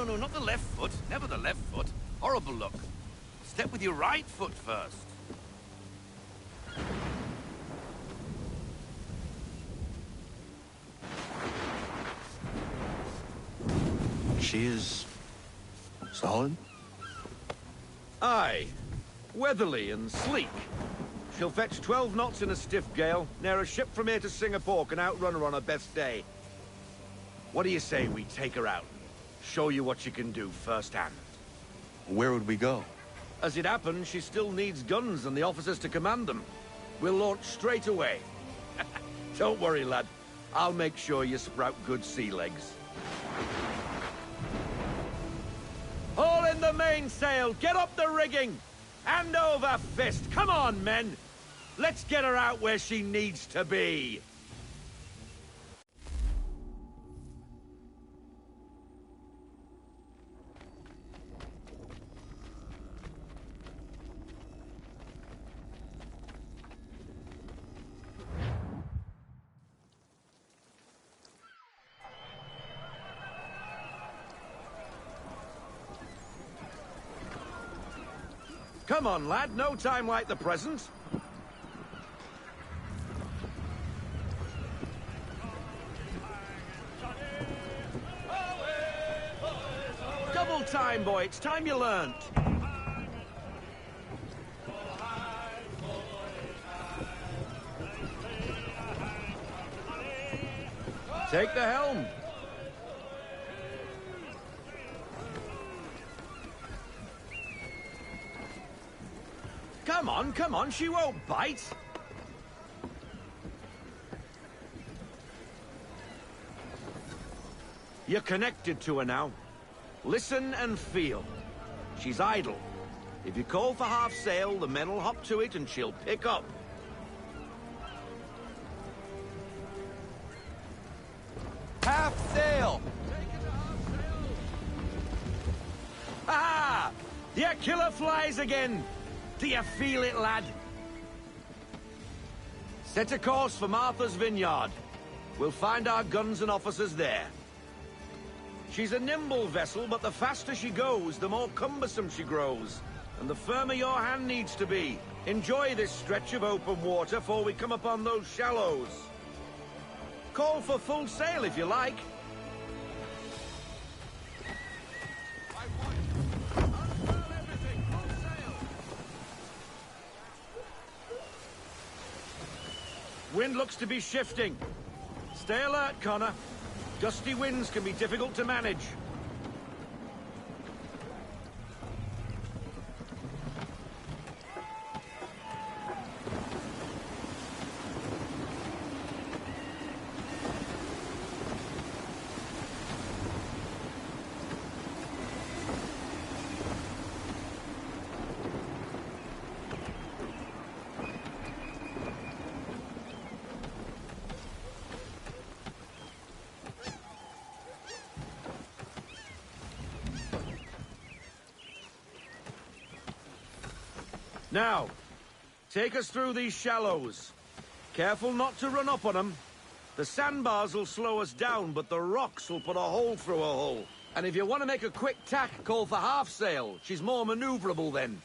no, not the left foot. Never the left foot. Horrible look. Step with your right foot first. She is solid? Aye. Weatherly and sleek. She'll fetch 12 knots in a stiff gale. Ne'er a ship from here to Singapore can outrun her on her best day. What do you say we take her out? Show you what she can do firsthand. Where would we go? As it happens, she still needs guns and the officers to command them. We'll launch straight away. Don't worry, lad. I'll make sure you sprout good sea legs. Haul in the mainsail! Get up the rigging! Hand over fist! Come on, men! Let's get her out where she needs to be! Come on, lad. No time like the present. Double time, boy. It's time you learned. Take the helm. Come on, she won't bite. You're connected to her now. Listen and feel. She's idle. If you call for half sail, the men will hop to it and she'll pick up. Half sail! Ha! Your killer flies again! Do you feel it, lad? Set a course for Martha's Vineyard. We'll find our guns and officers there. She's a nimble vessel, but the faster she goes, the more cumbersome she grows. And the firmer your hand needs to be. Enjoy this stretch of open water before we come upon those shallows. Call for full sail if you like. Wind looks to be shifting. Stay alert, Connor. Gusty winds can be difficult to manage. Now, take us through these shallows. Careful not to run up on them. The sandbars will slow us down, but the rocks will put a hole through a hull. And if you want to make a quick tack, call for half sail. She's more maneuverable then.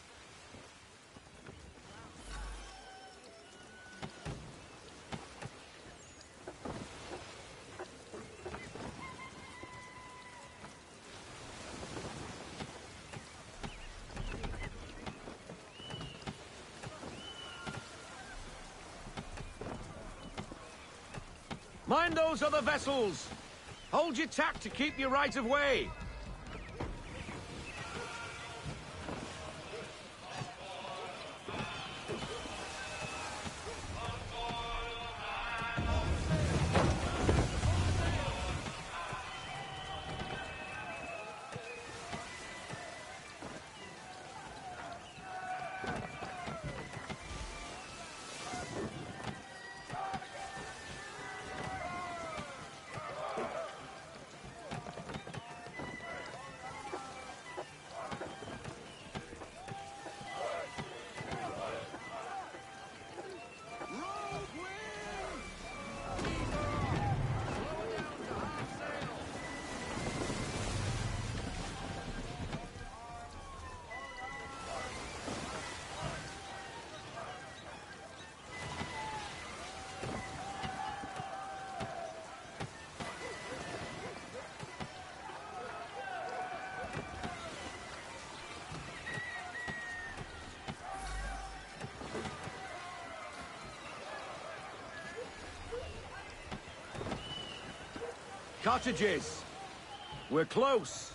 Mind those other vessels! Hold your tack to keep your right of way! Cottages. We're close.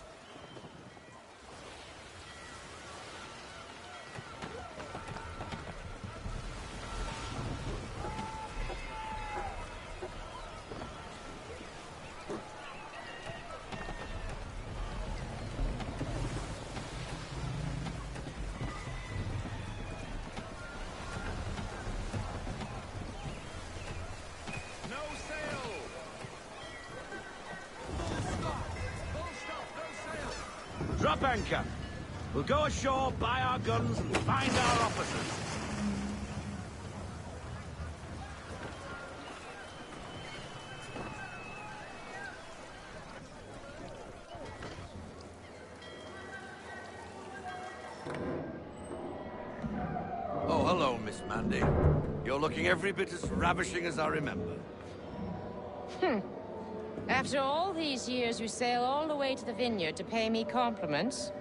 Drop anchor. We'll go ashore, buy our guns, and find our officers. Oh, hello, Miss Mandy. You're looking every bit as ravishing as I remember. After all these years, you sail all the way to the vineyard to pay me compliments?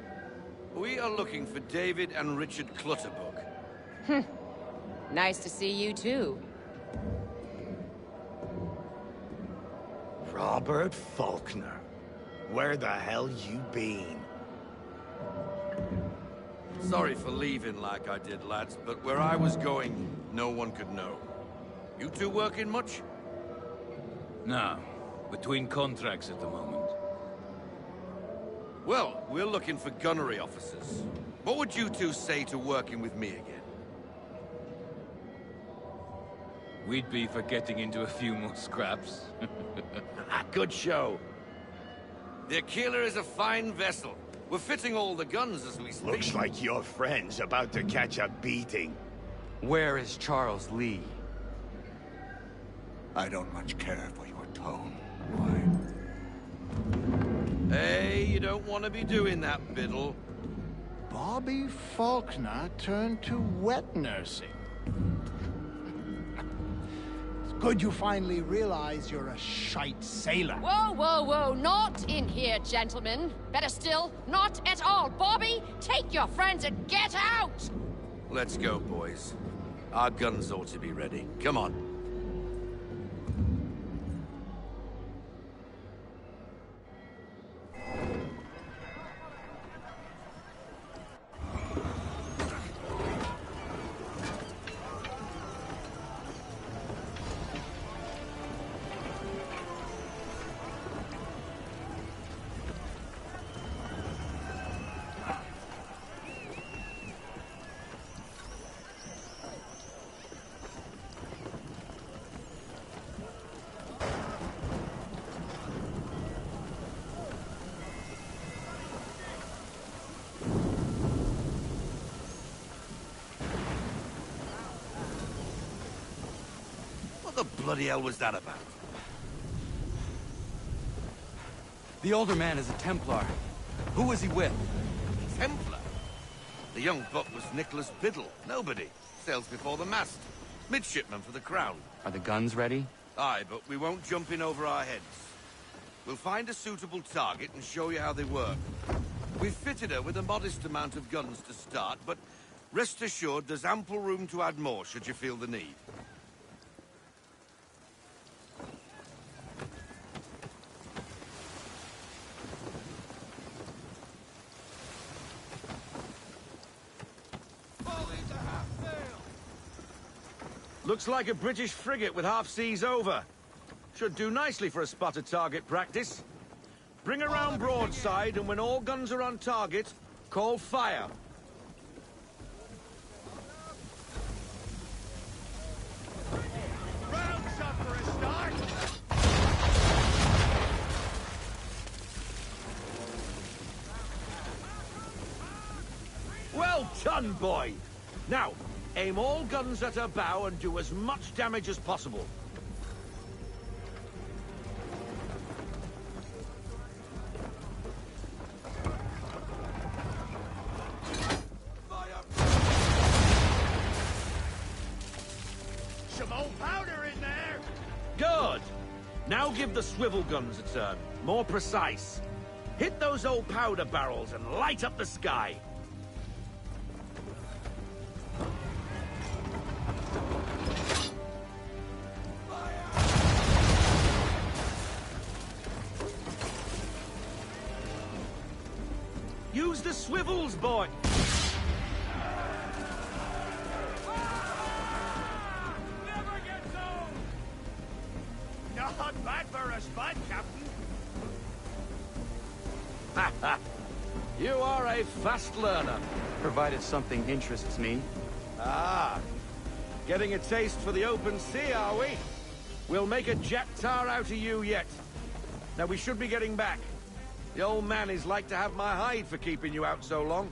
We are looking for David and Richard Clutterbuck. Nice to see you, too. Robert Faulkner. Where the hell you been? Sorry for leaving like I did, lads, but where I was going, no one could know. You two working much? No. Between contracts at the moment. Well, we're looking for gunnery officers. What would you two say to working with me again? We'd be for getting into a few more scraps. Good show. The Aquila is a fine vessel. We're fitting all the guns as we speak. Looks like your friend's about to catch a beating. Where is Charles Lee? I don't much care for your tone. Why? Hey, you don't want to be doing that, Biddle. Bobby Faulkner turned to wet nursing. It's good you finally realize you're a shite sailor. Whoa, whoa, whoa, not in here, gentlemen. Better still, not at all. Bobby, take your friends and get out! Let's go, boys. Our guns ought to be ready. Come on. What the bloody hell was that about? The older man is a Templar. Who was he with? Templar? The young buck was Nicholas Biddle. Nobody. Sails before the mast. Midshipman for the Crown. Are the guns ready? Aye, but we won't jump in over our heads. We'll find a suitable target and show you how they work. We've fitted her with a modest amount of guns to start, but rest assured there's ample room to add more should you feel the need. Looks like a British frigate with half seas over. Should do nicely for a spotted target practice. Bring around broadside, and when all guns are on target, call fire. Rounds up for a start! Well done, boy! Now, aim all guns at her bow and do as much damage as possible. Some old powder in there! Good! Now give the swivel guns a turn. More precise. Hit those old powder barrels and light up the sky. Use the swivels, boy! Never gets old! Not bad for a spud, Captain. You are a fast learner. Provided something interests me. Ah, getting a taste for the open sea, are we? We'll make a jet tar out of you yet. Now we should be getting back. The old man is like to have my hide for keeping you out so long.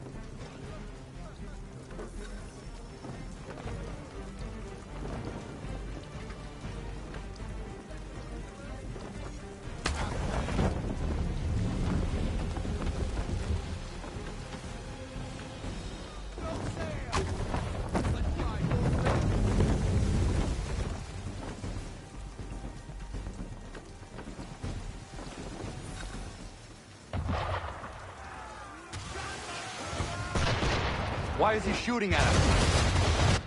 Why is he shooting at us?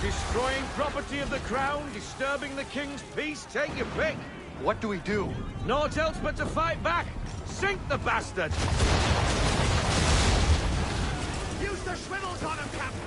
Destroying property of the crown, disturbing the king's peace, take your pick. What do we do? Naught else but to fight back. Sink the bastard! Use the swivels on him, Captain.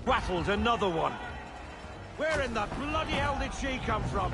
Rattled another one. Where in the bloody hell did she come from?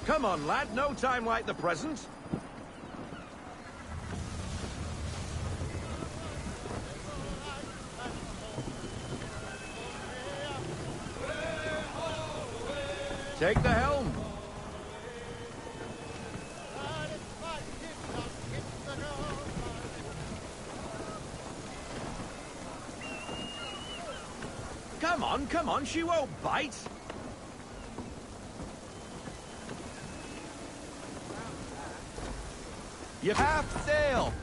Come on, lad. No time like the present. Take the helm. Come on, she won't bite. You Half sail!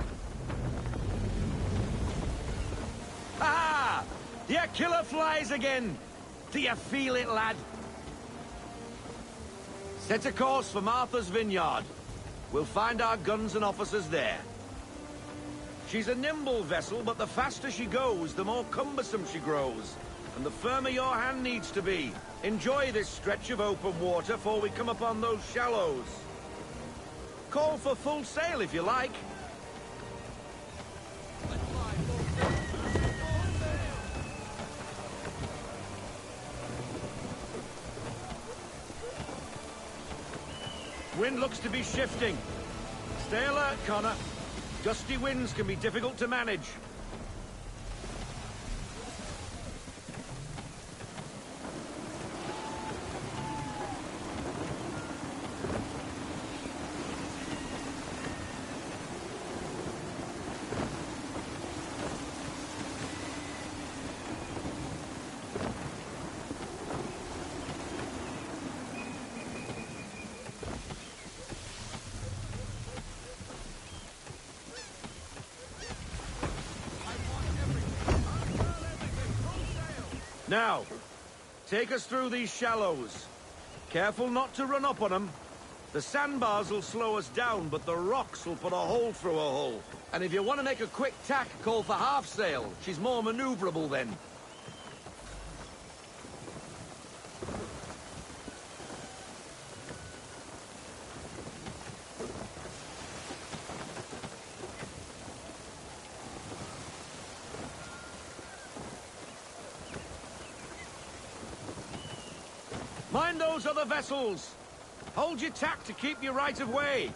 Ah! Your killer flies again! Do you feel it, lad? Set a course for Martha's Vineyard. We'll find our guns and officers there. She's a nimble vessel, but the faster she goes, the more cumbersome she grows. And the firmer your hand needs to be. Enjoy this stretch of open water before we come upon those shallows. Call for full sail if you like. Wind looks to be shifting. Stay alert, Connor. Gusty winds can be difficult to manage. Now, take us through these shallows. Careful not to run up on them. The sandbars will slow us down, but the rocks will put a hole through a hull. And if you want to make a quick tack, call for half sail. She's more maneuverable then. Mind those other vessels! Hold your tack to keep your right of way!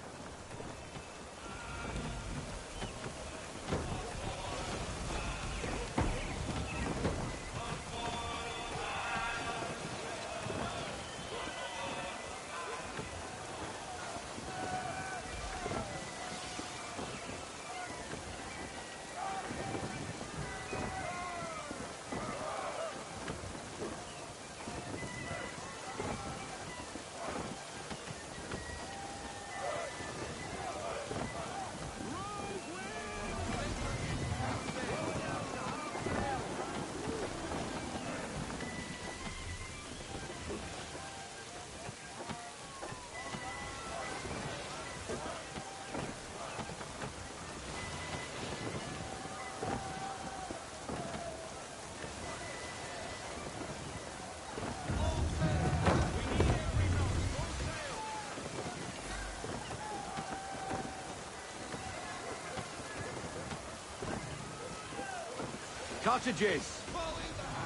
Cottages!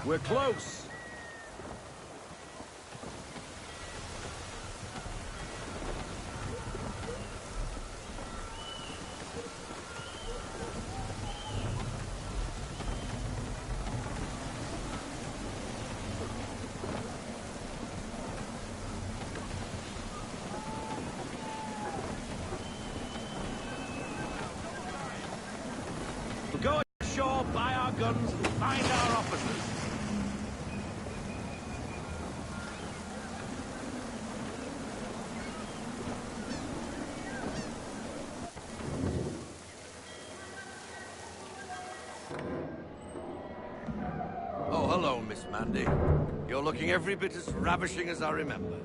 We're close! We'll go ashore, buy our guns, and find our officers. Oh, hello, Miss Mandy. You're looking every bit as ravishing as I remember.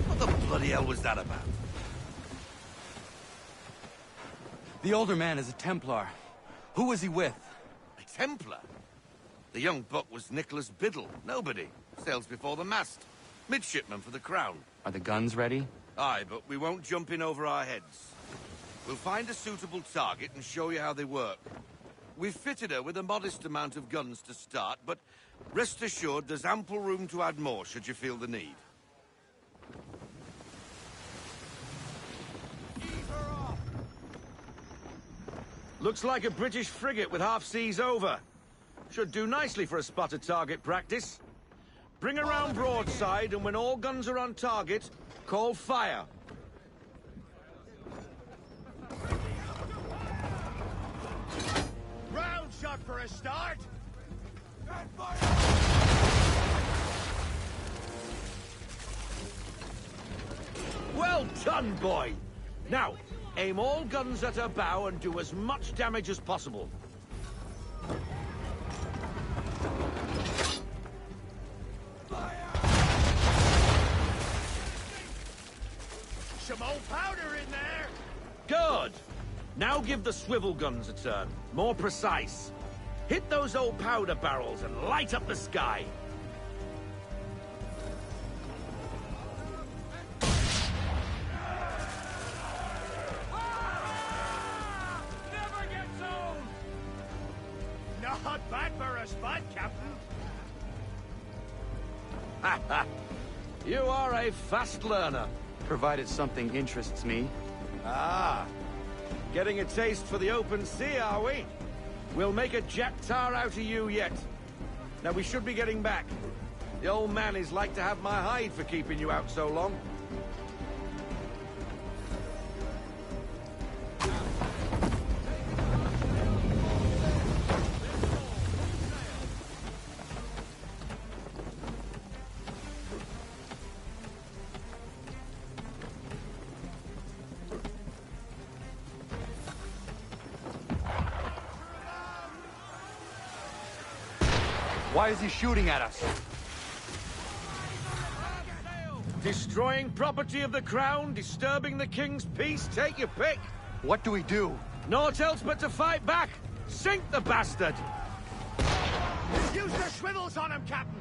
What the bloody hell was that about? The older man is a Templar. Who was he with? A Templar? The young buck was Nicholas Biddle. Nobody. Sails before the mast. Midshipman for the Crown. Are the guns ready? Aye, but we won't jump in over our heads. We'll find a suitable target and show you how they work. We've fitted her with a modest amount of guns to start, but rest assured there's ample room to add more should you feel the need. Looks like a British frigate with half seas over. Should do nicely for a spotted target practice. Bring around broadside, and when all guns are on target, call fire. Round shot for a start. Well done, boy! Now, aim all guns at her bow and do as much damage as possible. Some old powder in there. Good! Now give the swivel guns a turn. More precise. Hit those old powder barrels and light up the sky. Never gets old. Not bad for a spot, Captain. You are a fast learner. Provided something interests me. Ah, getting a taste for the open sea, are we? We'll make a jack tar out of you yet. Now we should be getting back. The old man is like to have my hide for keeping you out so long. Why is he shooting at us? Destroying property of the crown, disturbing the king's peace, take your pick. What do we do? Naught else but to fight back. Sink the bastard! Use the swivels on him, Captain.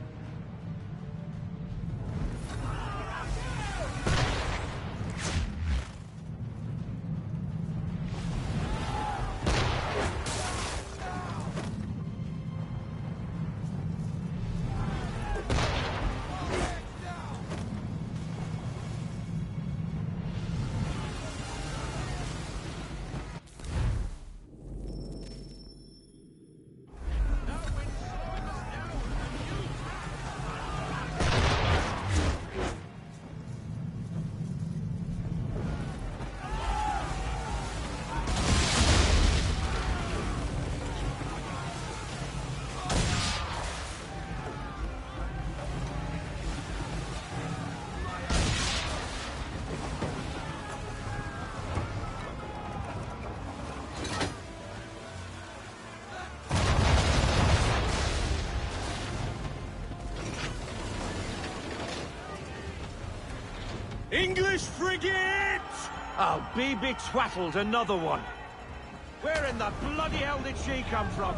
English frigate! I'll be betwattled, another one. Where in the bloody hell did she come from?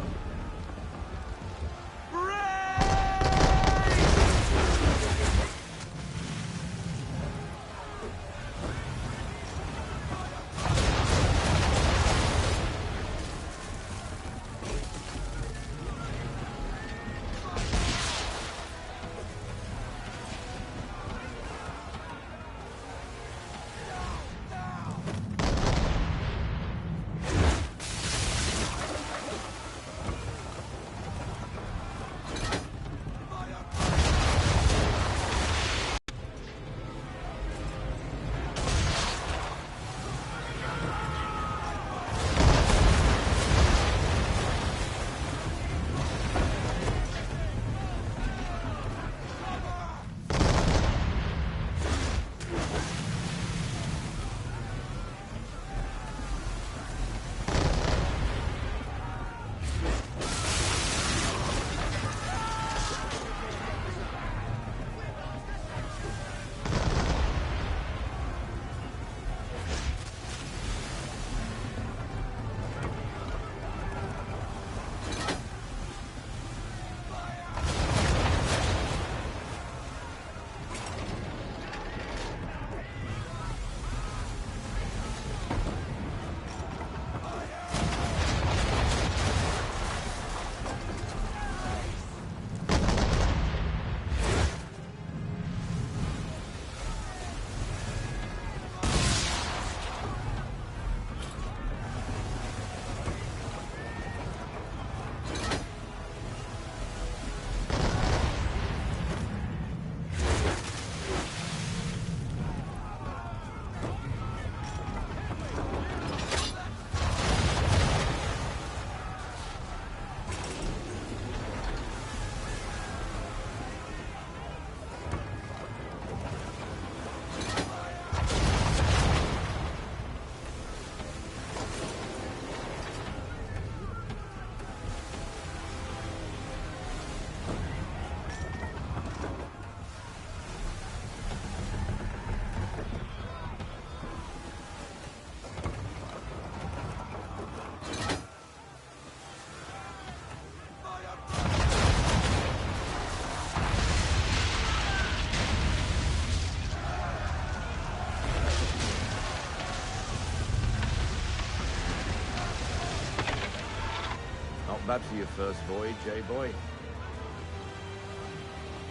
Not bad for your first voyage, eh, boy?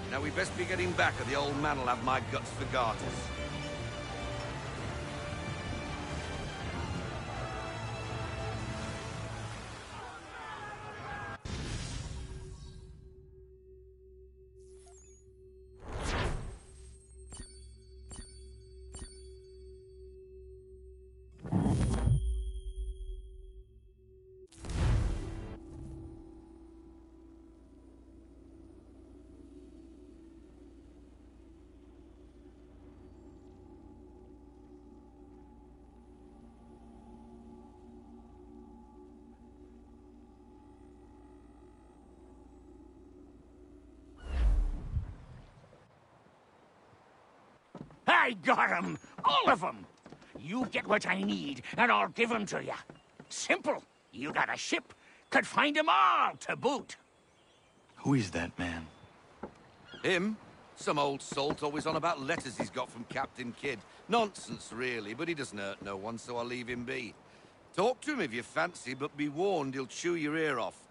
Now we best be getting back, or the old man will have my guts for garters. I got 'em! All of 'em! You get what I need, and I'll give 'em to you. Simple. You got a ship, could find 'em all to boot. Who is that man? Him? Some old salt always on about letters he's got from Captain Kidd. Nonsense, really, but he doesn't hurt no one, so I'll leave him be. Talk to him if you fancy, but be warned he'll chew your ear off.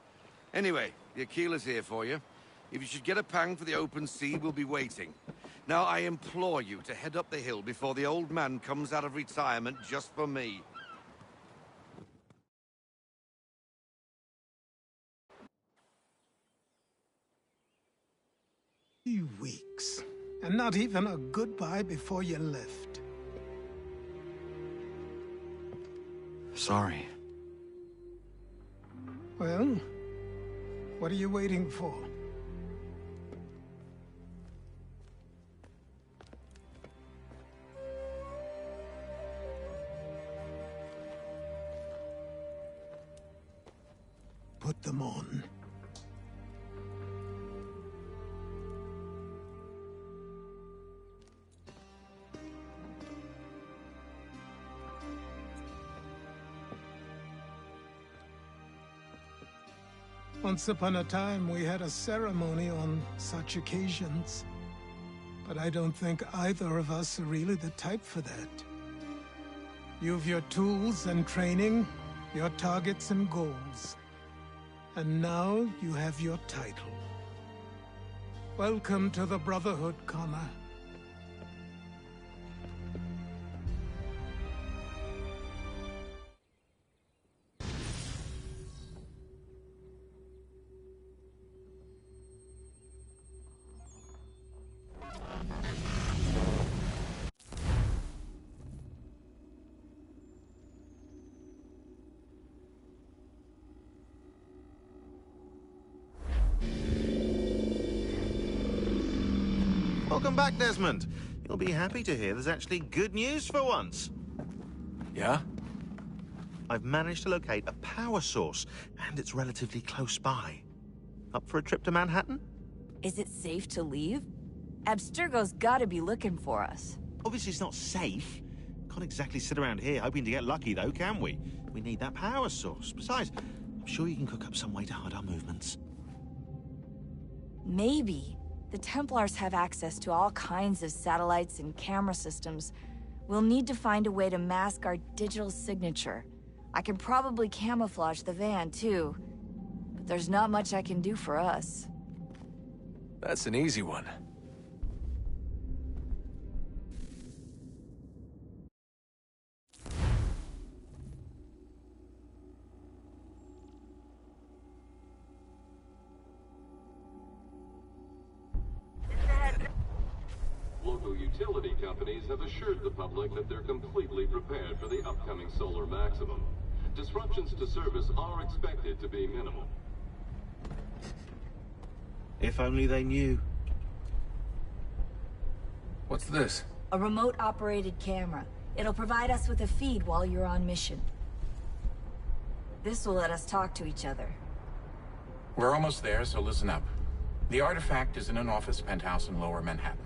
Anyway, the Aquila's here for you. If you should get a pang for the open sea, we'll be waiting. Now, I implore you to head up the hill before the old man comes out of retirement just for me. Weeks. And not even a goodbye before you left. Sorry. Well, what are you waiting for? Put them on. Once upon a time, we had a ceremony on such occasions. But I don't think either of us are really the type for that. You've your tools and training, your targets and goals. And now you have your title. Welcome to the Brotherhood, Connor. Welcome back, Desmond. You'll be happy to hear there's actually good news for once. Yeah? I've managed to locate a power source, and it's relatively close by. Up for a trip to Manhattan? Is it safe to leave? Abstergo's gotta be looking for us. Obviously it's not safe. Can't exactly sit around here hoping to get lucky, though, can we? We need that power source. Besides, I'm sure you can cook up some way to hide our movements. Maybe. The Templars have access to all kinds of satellites and camera systems. We'll need to find a way to mask our digital signature. I can probably camouflage the van, too. But there's not much I can do for us. That's an easy one. Local utility companies have assured the public that they're completely prepared for the upcoming solar maximum. Disruptions to service are expected to be minimal. If only they knew. What's this? A remote-operated camera. It'll provide us with a feed while you're on mission. This will let us talk to each other. We're almost there, so listen up. The artifact is in an office penthouse in Lower Manhattan.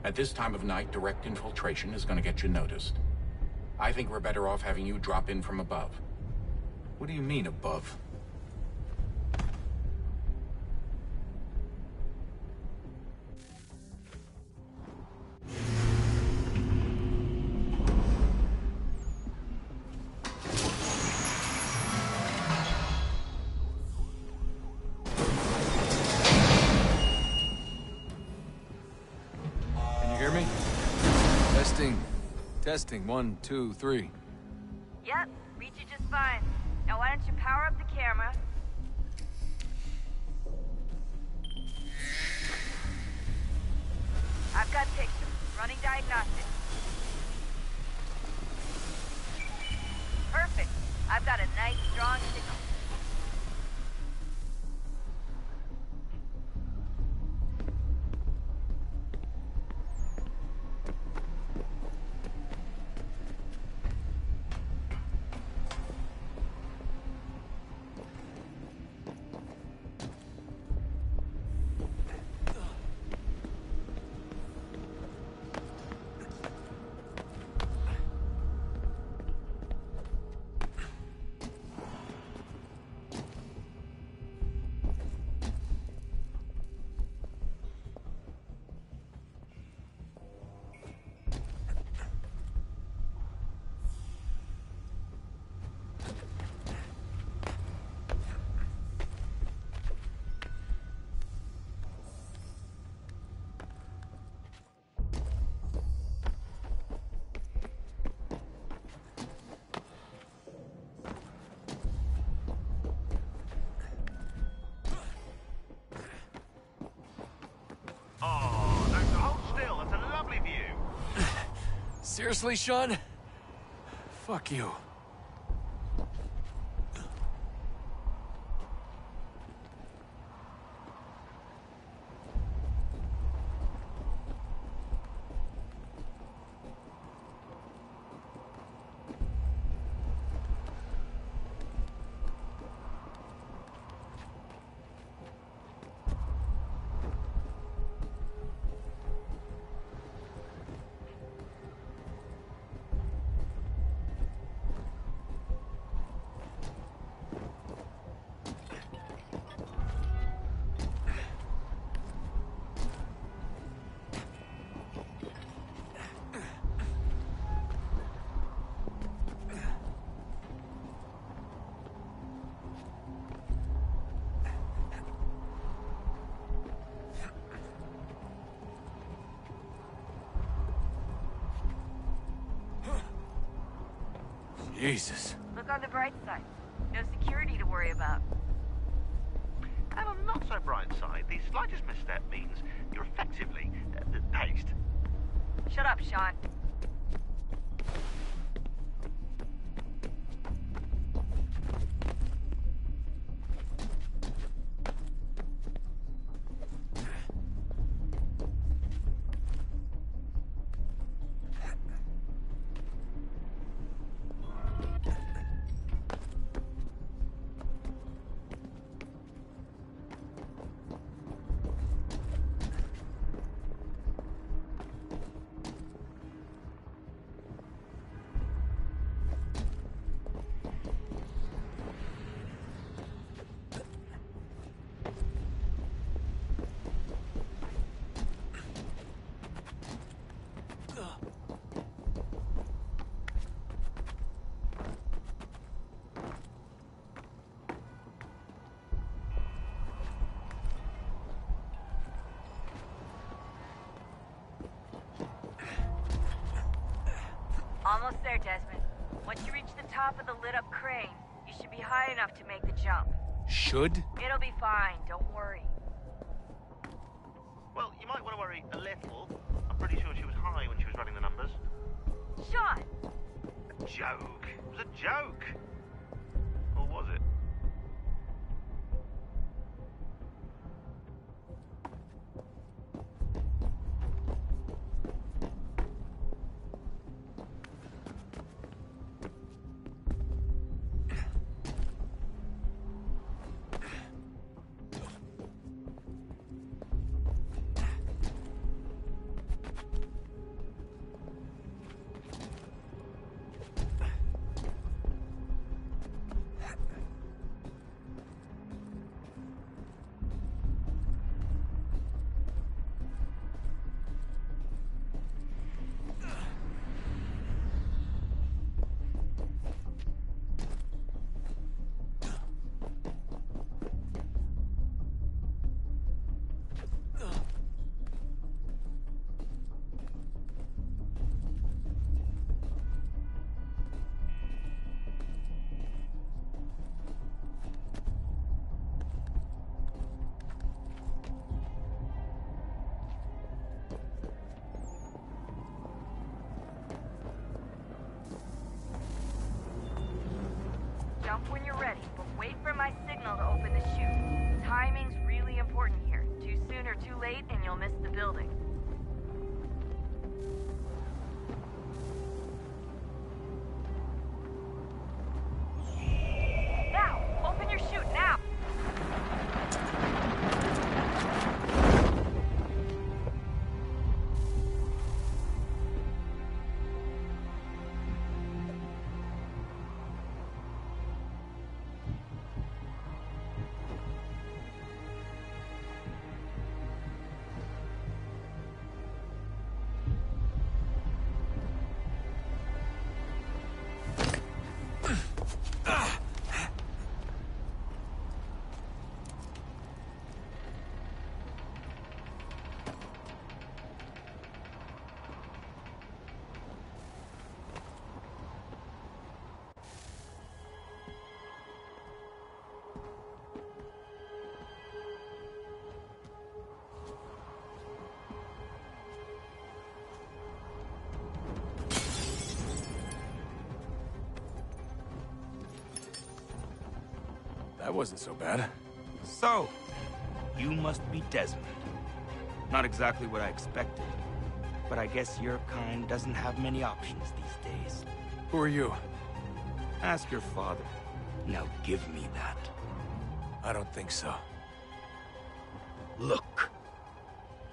At this time of night, direct infiltration is going to get you noticed. I think we're better off having you drop in from above. What do you mean, above? Testing, 1, 2, 3. Yep, reach it just fine. Now why don't you power up the camera? I've got pictures. Running diagnostics. Perfect. I've got a nice, strong signal. Seriously, Sean? Fuck you. Jesus. Look on the bright side. No security to worry about. And on the not so bright side, the slightest misstep means you're effectively paced. Shut up, Sean. Almost there, Desmond. Once you reach the top of the lit-up crane, you should be high enough to make the jump. Should? It'll be fine, don't worry. Well, you might want to worry a little. I'm pretty sure she was high when she was running the numbers. Sean! A joke. It was a joke. Or was it? or too late and you'll miss the building. Now! Open your chute, now! That wasn't so bad. So, you must be Desmond. Not exactly what I expected, but I guess your kind doesn't have many options these days. Who are you? Ask your father. Now give me that. I don't think so. Look,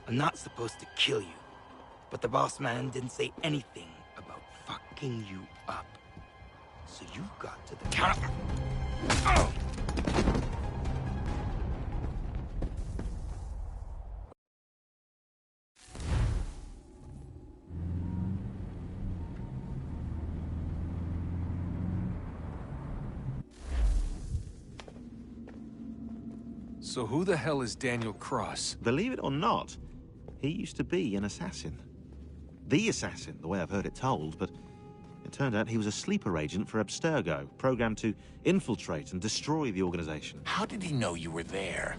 I'm not supposed to kill you, but the boss man didn't say anything about fucking you up. So you've got to the counter. Oh! So who the hell is Daniel Cross? Believe it or not, he used to be an assassin. The assassin, the way I've heard it told, but it turned out he was a sleeper agent for Abstergo, programmed to infiltrate and destroy the organization. How did he know you were there?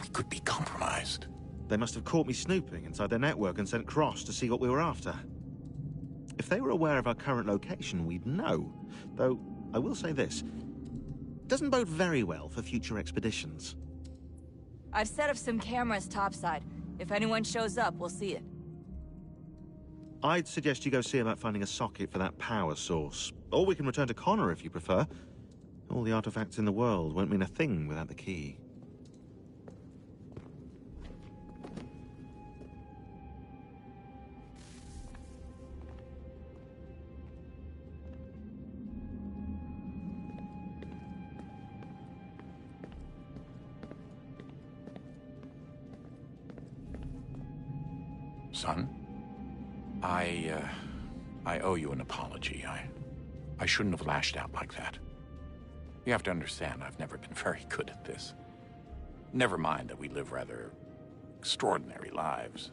We could be compromised. They must have caught me snooping inside their network and sent Cross to see what we were after. If they were aware of our current location, we'd know. Though, I will say this. It doesn't bode very well for future expeditions. I've set up some cameras topside. If anyone shows up, we'll see it. I'd suggest you go see about finding a socket for that power source. Or we can return to Connor if you prefer. All the artifacts in the world won't mean a thing without the key. Son, I owe you an apology. I shouldn't have lashed out like that. You have to understand, I've never been very good at this. Never mind that we live rather extraordinary lives.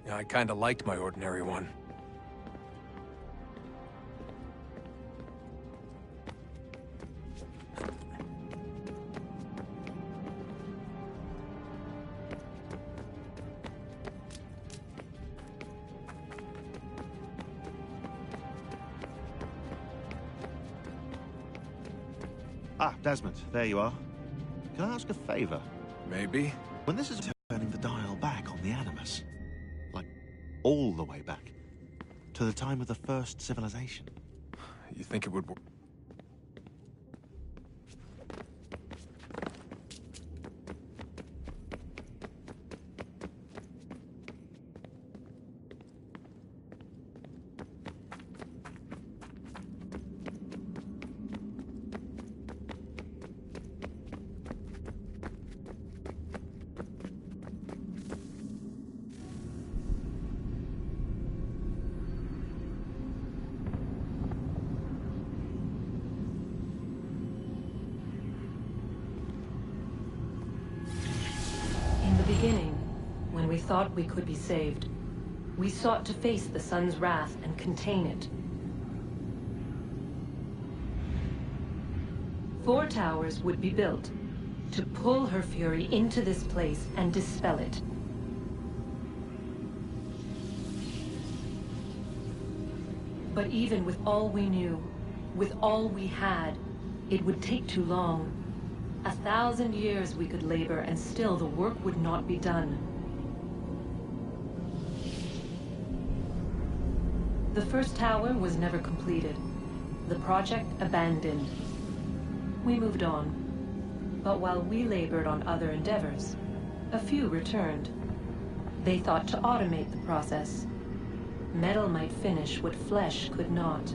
Yeah, I kinda liked my ordinary one. Ah, Desmond, there you are. Can I ask a favor? Maybe. When this is turning the dial back on the Animus, like all the way back, to the time of the first civilization. You think it would work? When we thought we could be saved, we sought to face the sun's wrath and contain it. 4 towers would be built to pull her fury into this place and dispel it. But even with all we knew, with all we had, it would take too long. 1,000 years we could labor, and still the work would not be done. The first tower was never completed. The project abandoned. We moved on. But while we labored on other endeavors, a few returned. They thought to automate the process. Metal might finish what flesh could not.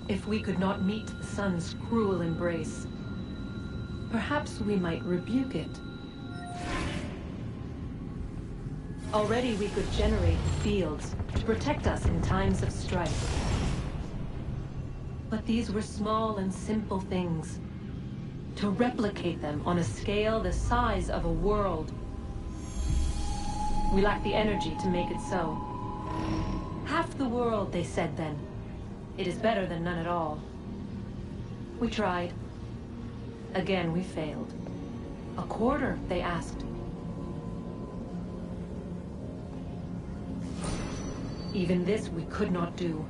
If we could not meet the sun's cruel embrace, perhaps we might rebuke it. Already we could generate fields to protect us in times of strife. But these were small and simple things. To replicate them on a scale the size of a world, we lack the energy to make it so. Half the world, they said then. It is better than none at all. We tried. Again, we failed. A quarter, they asked. Even this we could not do.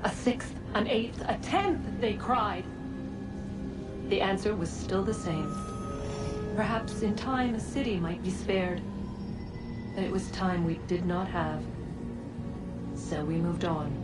A sixth, an eighth, a tenth, they cried. The answer was still the same. Perhaps in time a city might be spared. But it was time we did not have. So we moved on.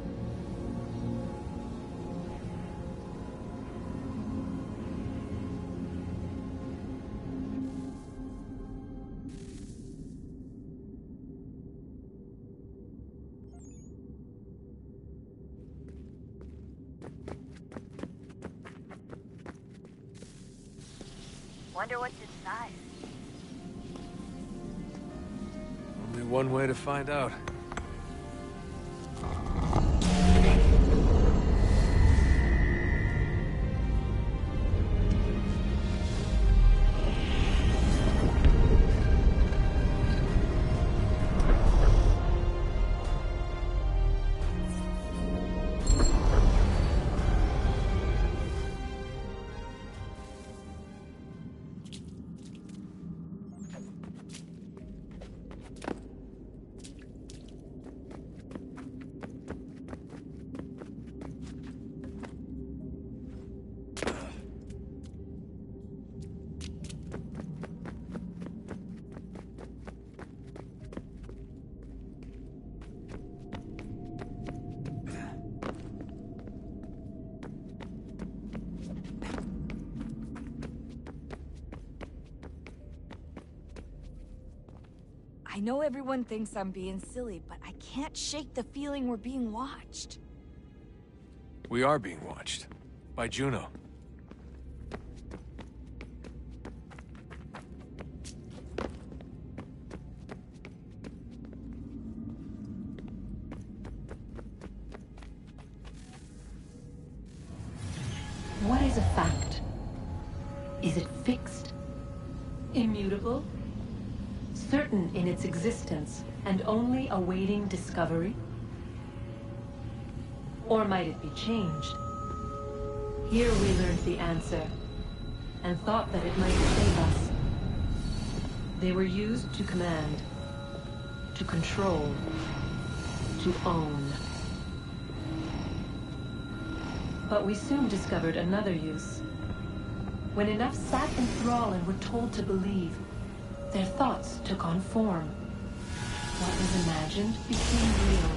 Wonder what's inside. Only one way to find out. I know everyone thinks I'm being silly, but I can't shake the feeling we're being watched. We are being watched. By Juno. What is a fact? Is it fixed? Immutable? Certain in its existence, and only awaiting discovery? Or might it be changed? Here we learned the answer, and thought that it might save us. They were used to command, to control, to own. But we soon discovered another use. When enough sat in thrall and were told to believe, their thoughts took on form. What was imagined became real.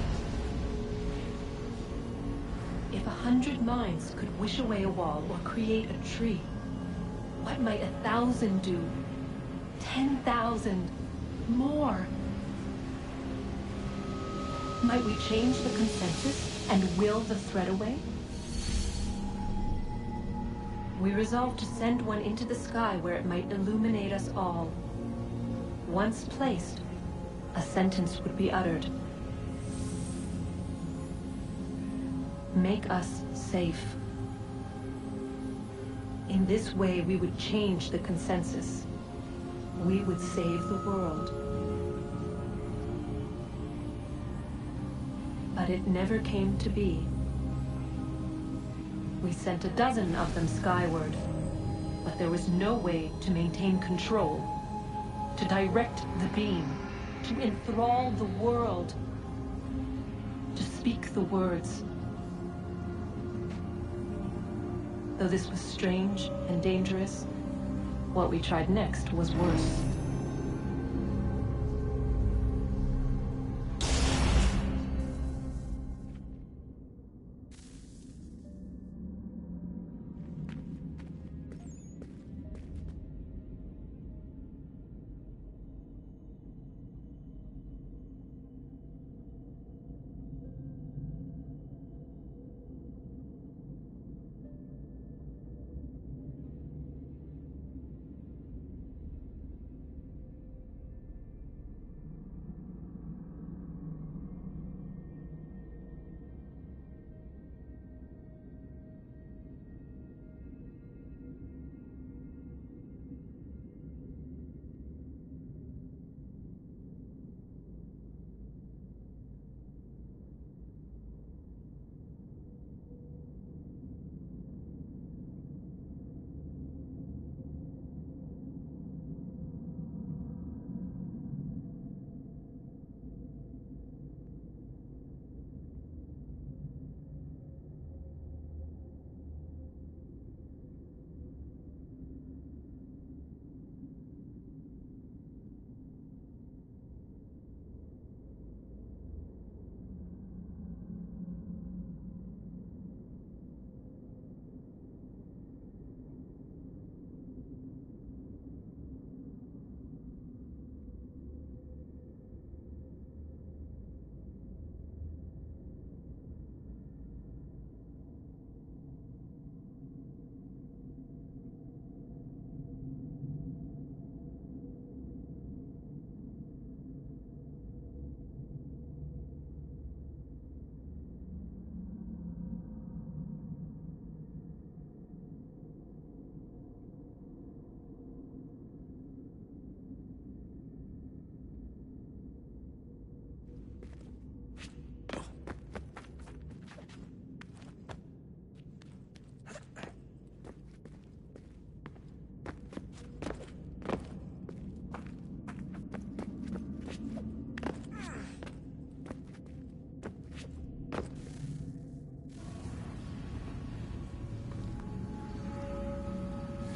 If 100 minds could wish away a wall or create a tree, what might 1,000 do? 10,000? More? Might we change the consensus and will the threat away? We resolved to send one into the sky where it might illuminate us all. Once placed, a sentence would be uttered. Make us safe. In this way, we would change the consensus. We would save the world. But it never came to be. We sent a dozen of them skyward, but there was no way to maintain control, to direct the beam, to enthrall the world, to speak the words. Though this was strange and dangerous, what we tried next was worse.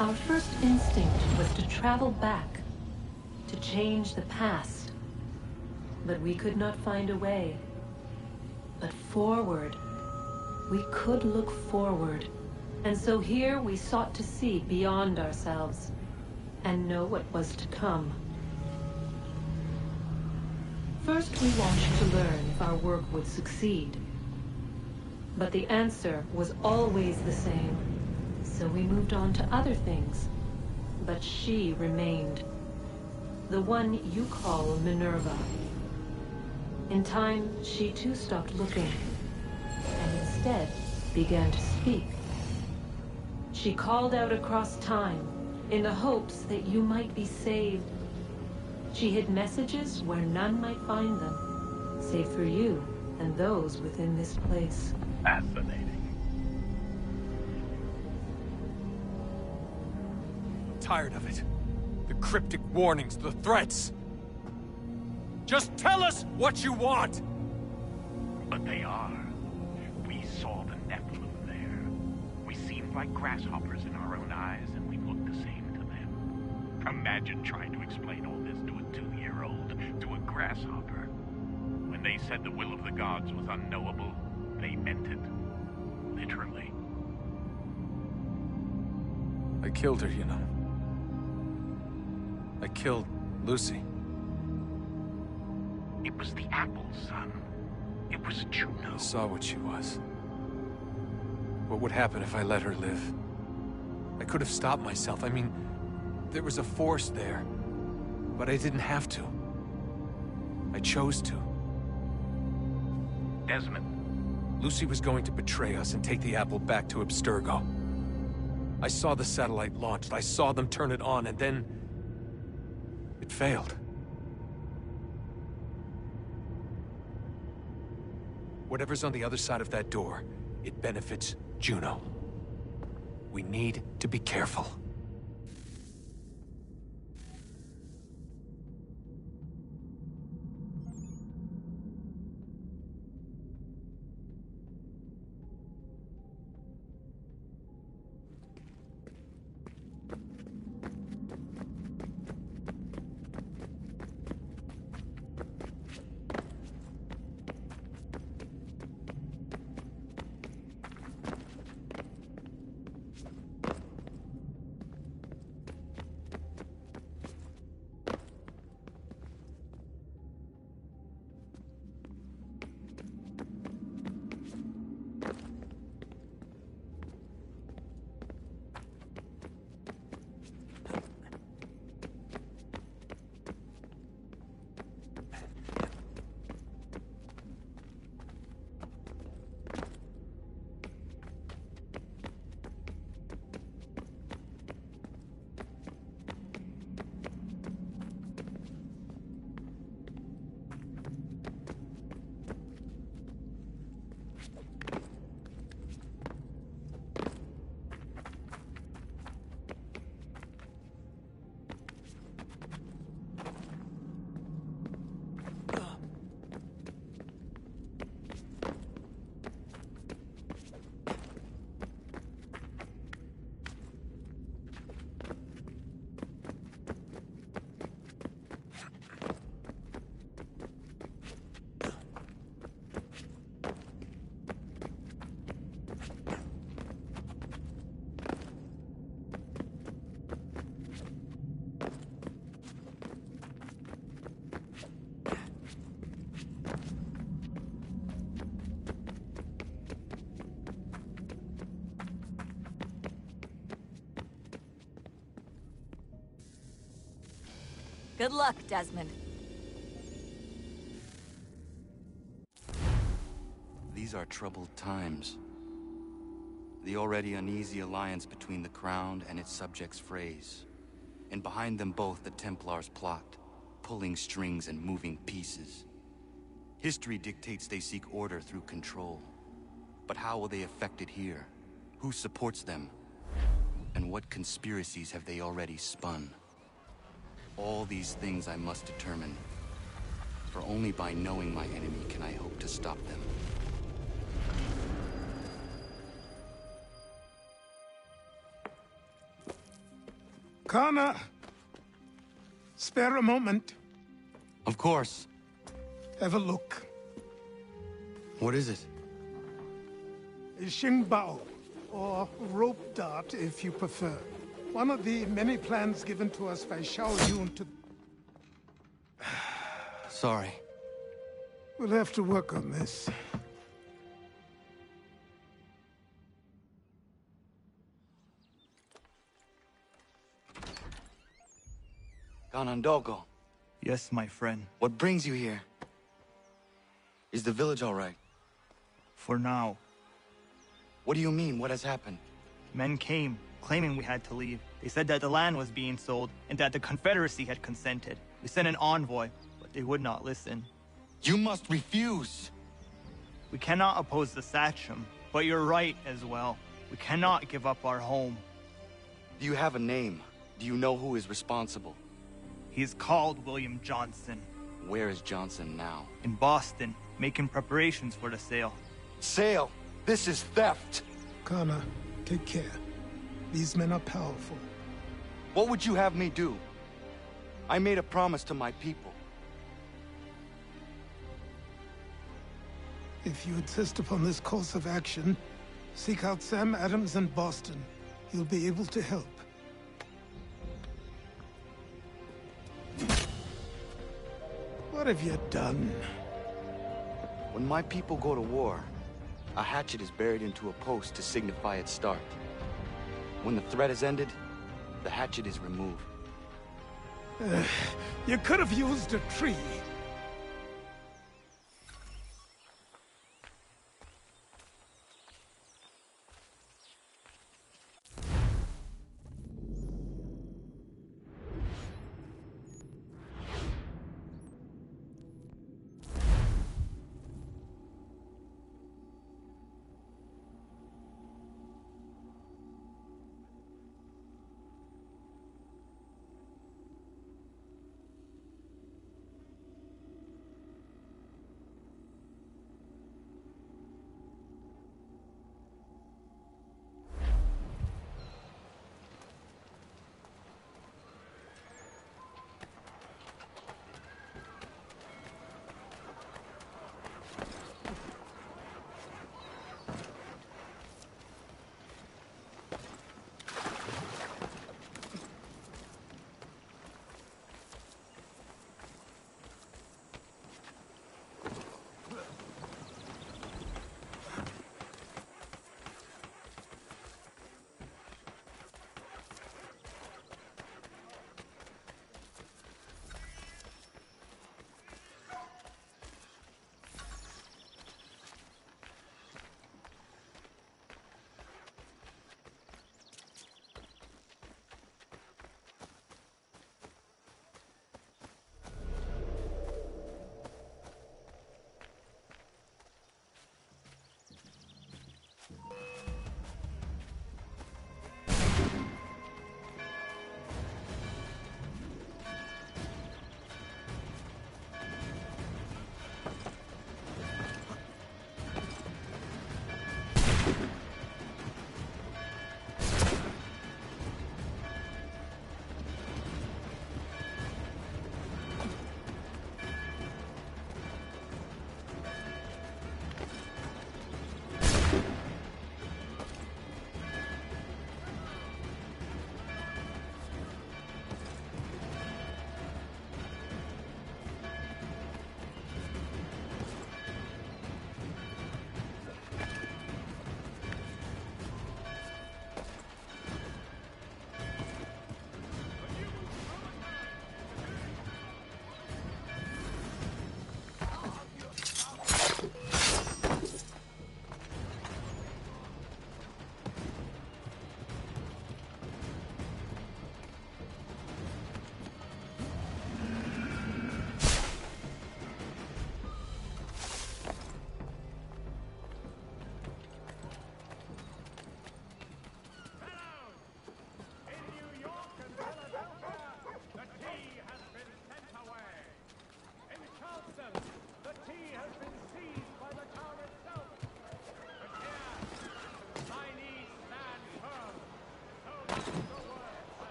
Our first instinct was to travel back, to change the past. But we could not find a way. But forward, we could look forward. And so here we sought to see beyond ourselves and know what was to come. First, we watched to learn if our work would succeed. But the answer was always the same. So we moved on to other things. But she remained. The one you call Minerva. In time, she too stopped looking, and instead began to speak. She called out across time, in the hopes that you might be saved. She hid messages where none might find them, save for you and those within this place. Fascinating. Tired of it. The cryptic warnings, the threats. Just tell us what you want! But they are. We saw the Nephilim there. We seemed like grasshoppers in our own eyes, and we looked the same to them. Imagine trying to explain all this to a 2-year-old, to a grasshopper. When they said the will of the gods was unknowable, they meant it. Literally. I killed her, you know. I killed Lucy. It was the apple, son. It was Juno. I saw what she was. What would happen if I let her live? I could have stopped myself. I mean, there was a force there. But I didn't have to. I chose to. Desmond. Lucy was going to betray us and take the apple back to Abstergo. I saw the satellite launched. I saw them turn it on, and then... it failed. Whatever's on the other side of that door, it benefits Juno. We need to be careful. Good luck, Desmond. These are troubled times. The already uneasy alliance between the Crown and its subjects frays. And behind them both the Templars plot, pulling strings and moving pieces. History dictates they seek order through control. But how will they affect it here? Who supports them? And what conspiracies have they already spun? All these things I must determine. For only by knowing my enemy can I hope to stop them. Connor! Spare a moment. Of course. Have a look. What is it? A Xingbao, or rope dart if you prefer. One of the many plans given to us by Xiao Yun to... Sorry. We'll have to work on this. Ganondogo. Yes, my friend. What brings you here? Is the village all right? For now. What do you mean? What has happened? Men came, claiming we had to leave. They said that the land was being sold, and that the Confederacy had consented. We sent an envoy, but they would not listen. You must refuse! We cannot oppose the Sachem, but you're right as well. We cannot give up our home. Do you have a name? Do you know who is responsible? He's called William Johnson. Where is Johnson now? In Boston, making preparations for the sale. Sale? This is theft! Connor, take care. These men are powerful. What would you have me do? I made a promise to my people. If you insist upon this course of action, seek out Sam Adams in Boston. He'll be able to help. What have you done? When my people go to war, a hatchet is buried into a post to signify its start. When the threat is ended, the hatchet is removed. You could have used a tree.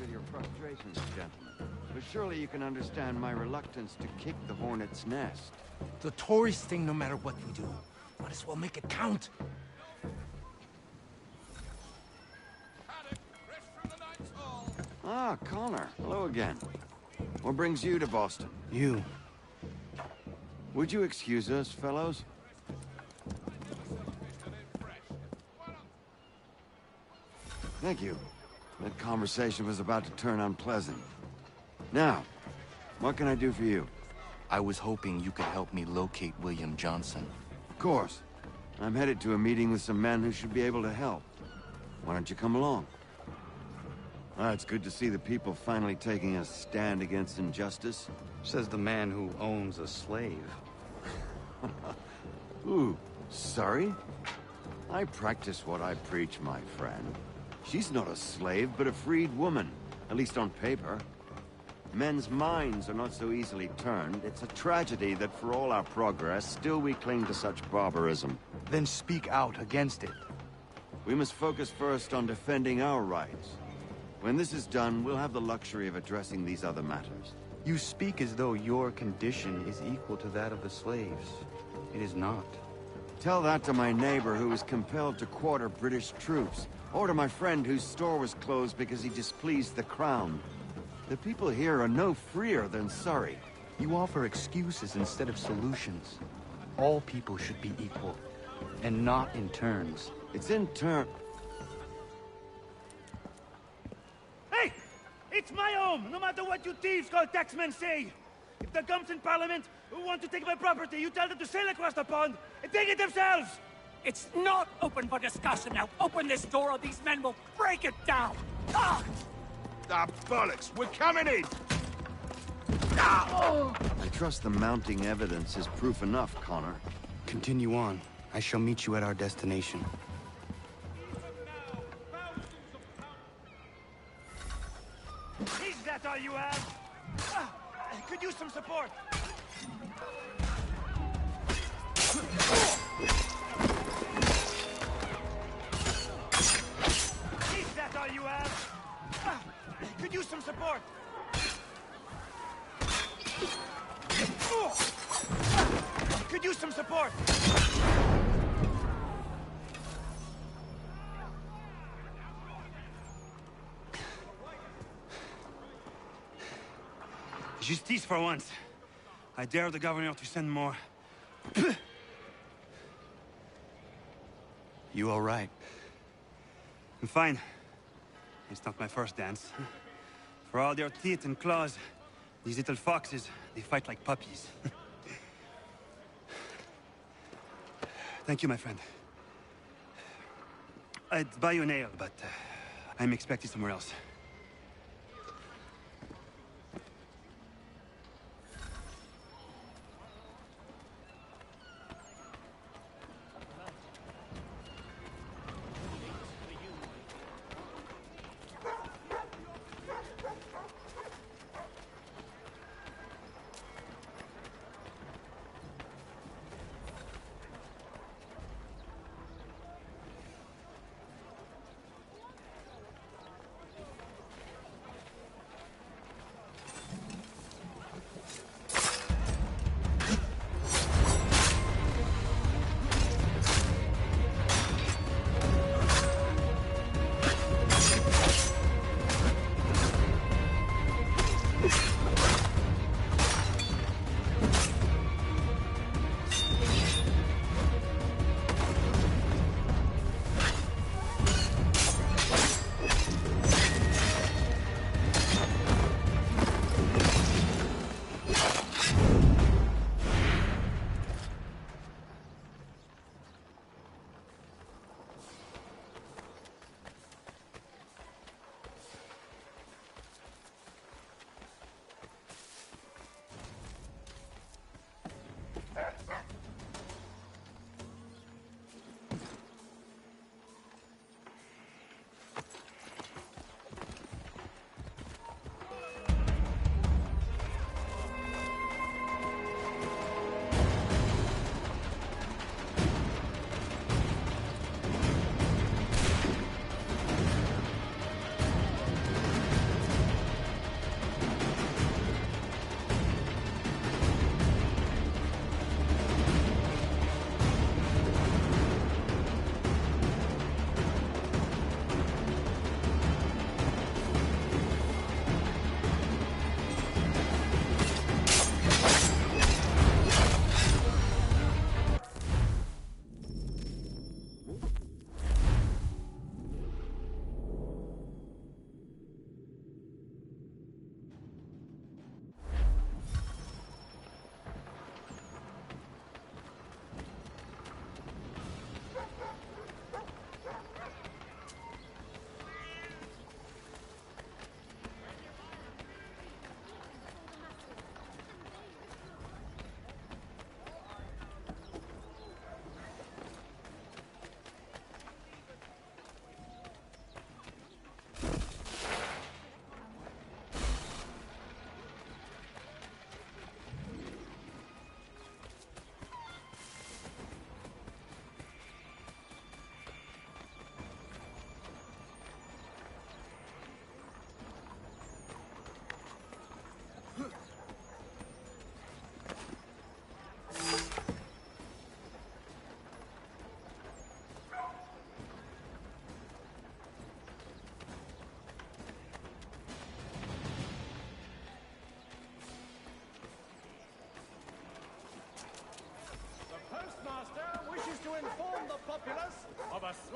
With your frustrations, gentlemen. But surely you can understand my reluctance to kick the hornet's nest. It's a tourist thing no matter what we do. Might as well make it count. Ah, Connor. Hello again. What brings you to Boston? You. Would you excuse us, fellows? Thank you. That conversation was about to turn unpleasant. Now, what can I do for you? I was hoping you could help me locate William Johnson. Of course. I'm headed to a meeting with some men who should be able to help. Why don't you come along? It's good to see the people finally taking a stand against injustice. Says the man who owns a slave. Ooh, Sorry? I practice what I preach, my friend. She's not a slave, but a freed woman, at least on paper. Men's minds are not so easily turned. It's a tragedy that for all our progress, still we cling to such barbarism. Then speak out against it. We must focus first on defending our rights. When this is done, we'll have the luxury of addressing these other matters. You speak as though your condition is equal to that of the slaves. It is not. Tell that to my neighbor who was compelled to quarter British troops, or to my friend whose store was closed because he displeased the crown. The people here are no freer than Surrey. You offer excuses instead of solutions. All people should be equal, and not in turns. It's in turn... Hey! It's my home, no matter what you thieves called taxmen say! If the gums in Parliament who want to take my property, you tell them to sail across the pond and take it themselves! It's not open for discussion now. Open this door or these men will break it down! Ah! Ah, bollocks! We're coming in! I trust the mounting evidence is proof enough, Connor. Continue on. I shall meet you at our destination. Is that all you have? I could use some support. Is that all you have? I could use some support. Could use some support. Justice for once. I dare the governor to send more. You all right? I'm fine. It's not my first dance. For all their teeth and claws, these little foxes, they fight like puppies. Thank you, my friend. I'd buy you an ale, but I'm expected somewhere else.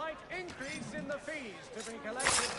slight increase in the fees to be collected.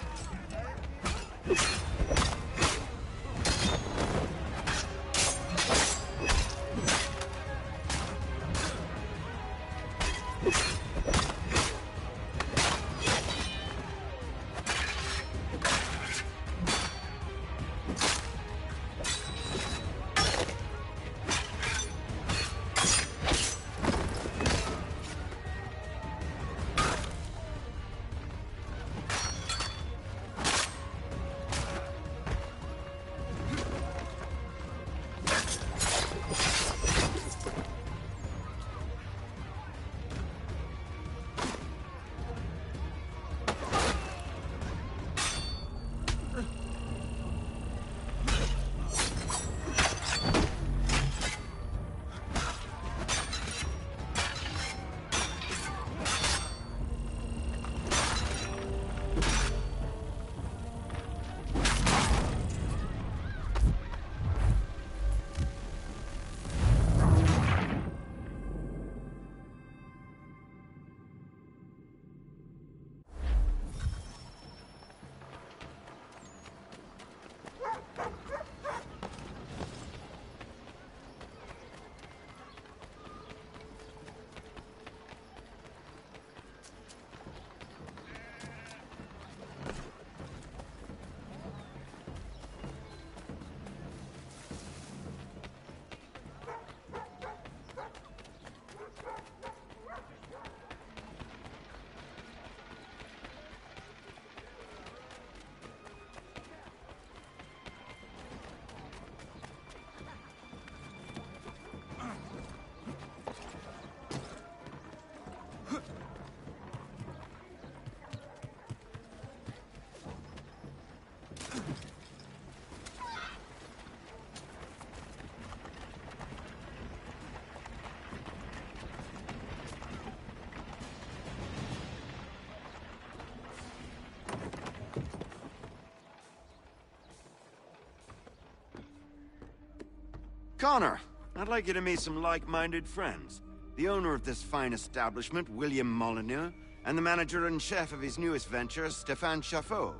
Connor, I'd like you to meet some like-minded friends. The owner of this fine establishment, William Molyneux, and the manager and chef of his newest venture, Stéphane Chaffeau.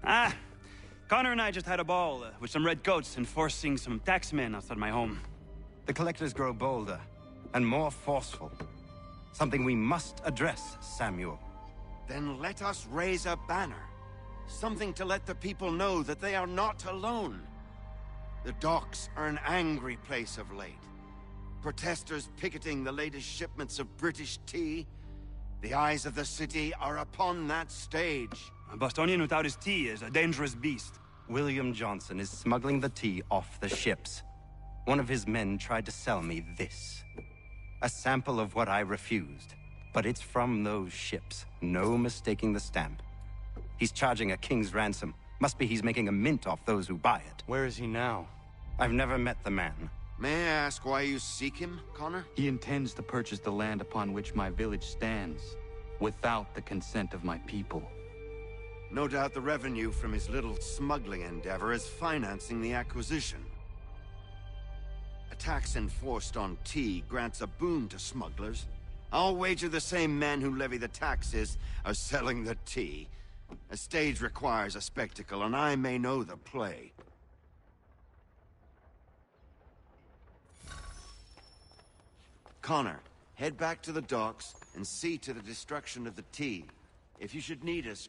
Ah, Connor and I just had a ball with some red coats enforcing some taxmen outside my home. The collectors grow bolder and more forceful. Something we must address, Samuel. Then let us raise a banner. Something to let the people know that they are not alone. The docks are an angry place of late. Protesters picketing the latest shipments of British tea. The eyes of the city are upon that stage. A Bostonian without his tea is a dangerous beast. William Johnson is smuggling the tea off the ships. One of his men tried to sell me this. A sample of what I refused. But it's from those ships. No mistaking the stamp. He's charging a king's ransom. Must be he's making a mint off those who buy it. Where is he now? I've never met the man. May I ask why you seek him, Connor? He intends to purchase the land upon which my village stands, without the consent of my people. No doubt the revenue from his little smuggling endeavor is financing the acquisition. A tax enforced on tea grants a boon to smugglers. I'll wager the same men who levy the taxes are selling the tea. A stage requires a spectacle, and I may know the play. Connor, head back to the docks and see to the destruction of the tea. If you should need us...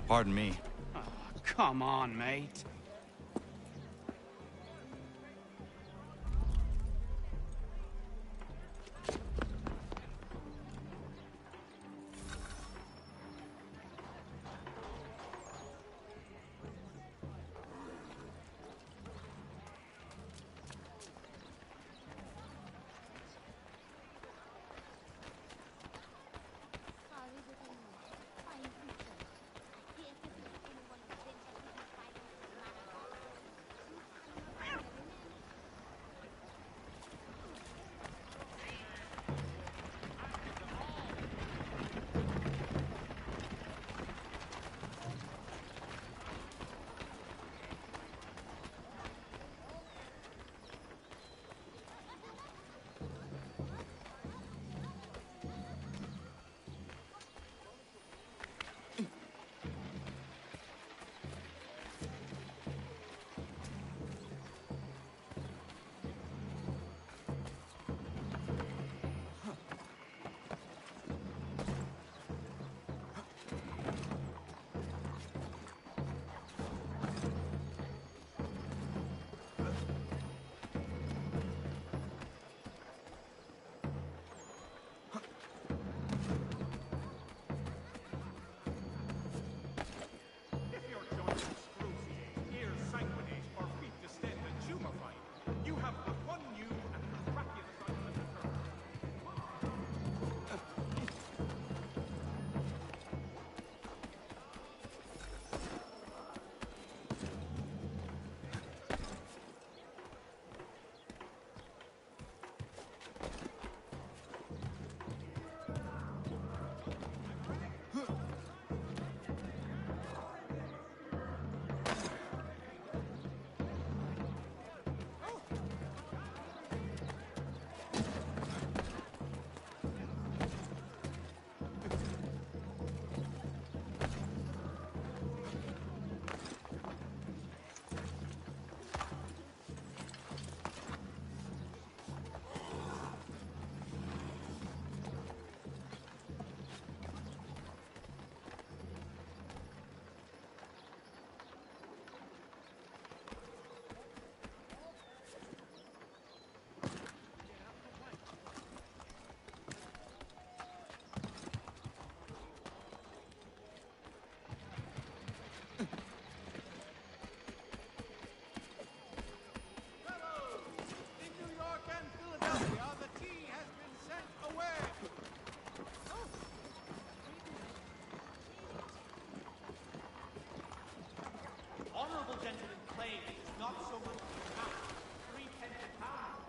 Pardon me. Oh, come on, mate. claim is not so much the amount, 3 pence a pound.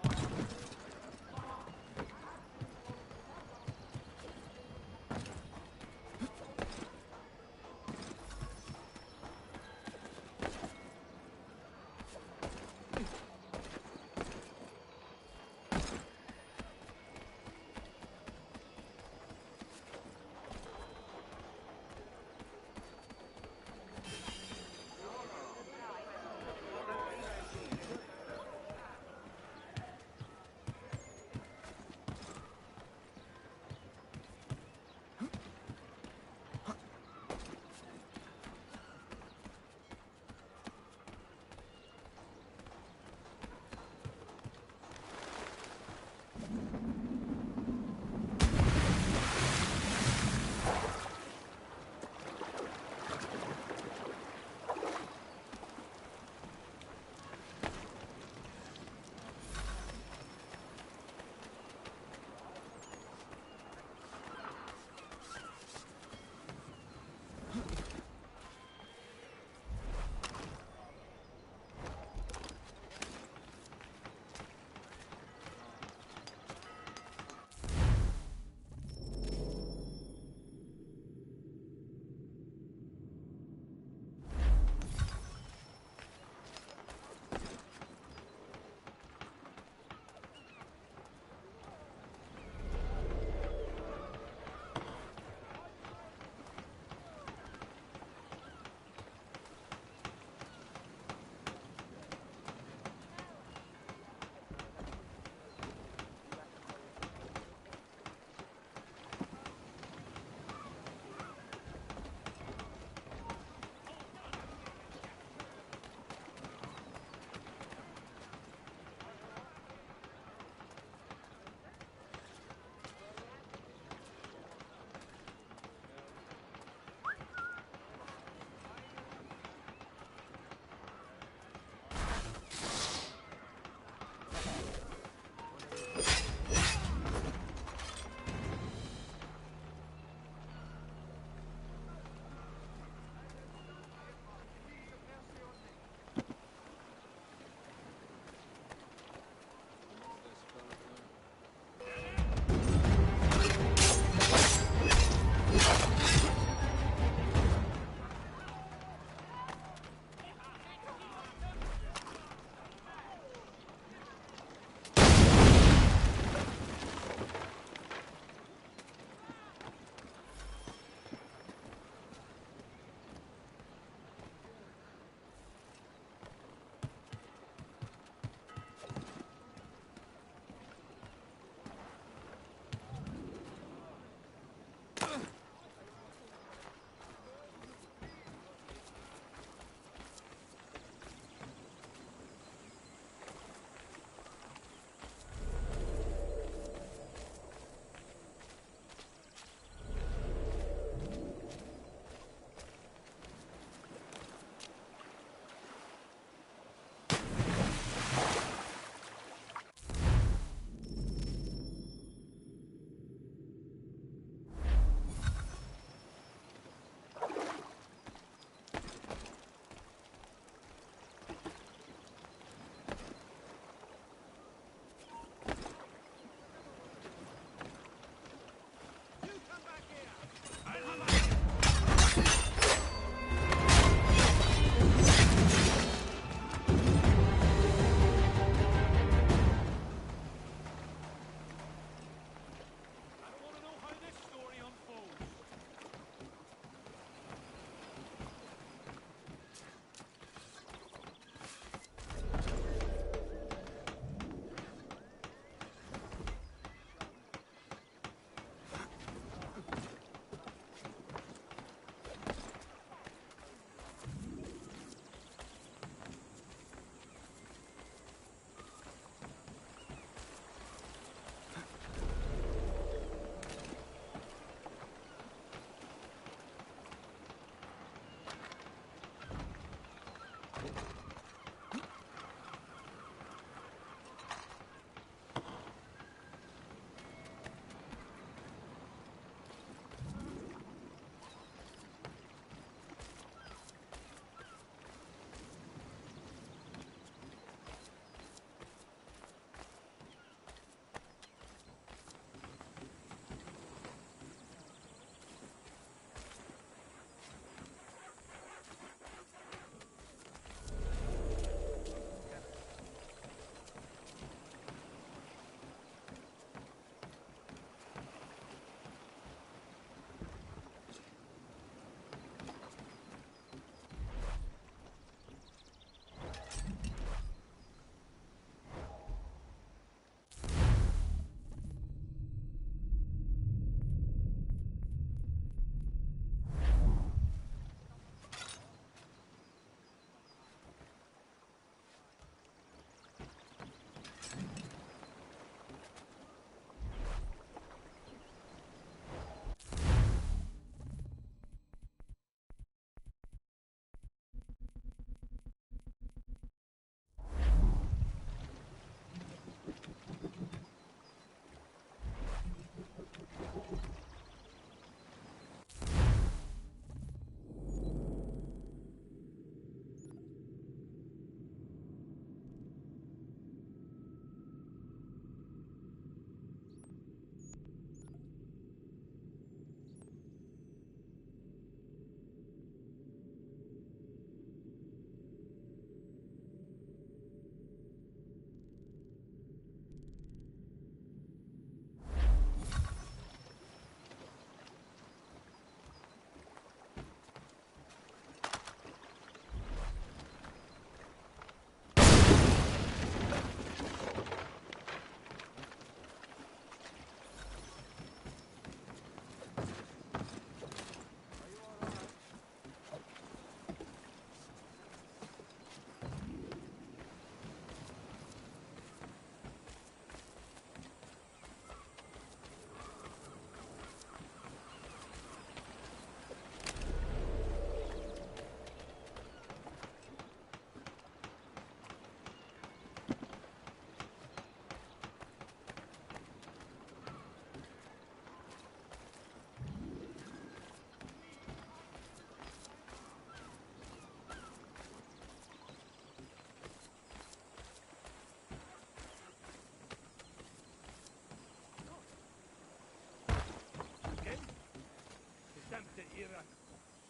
thiccpharah.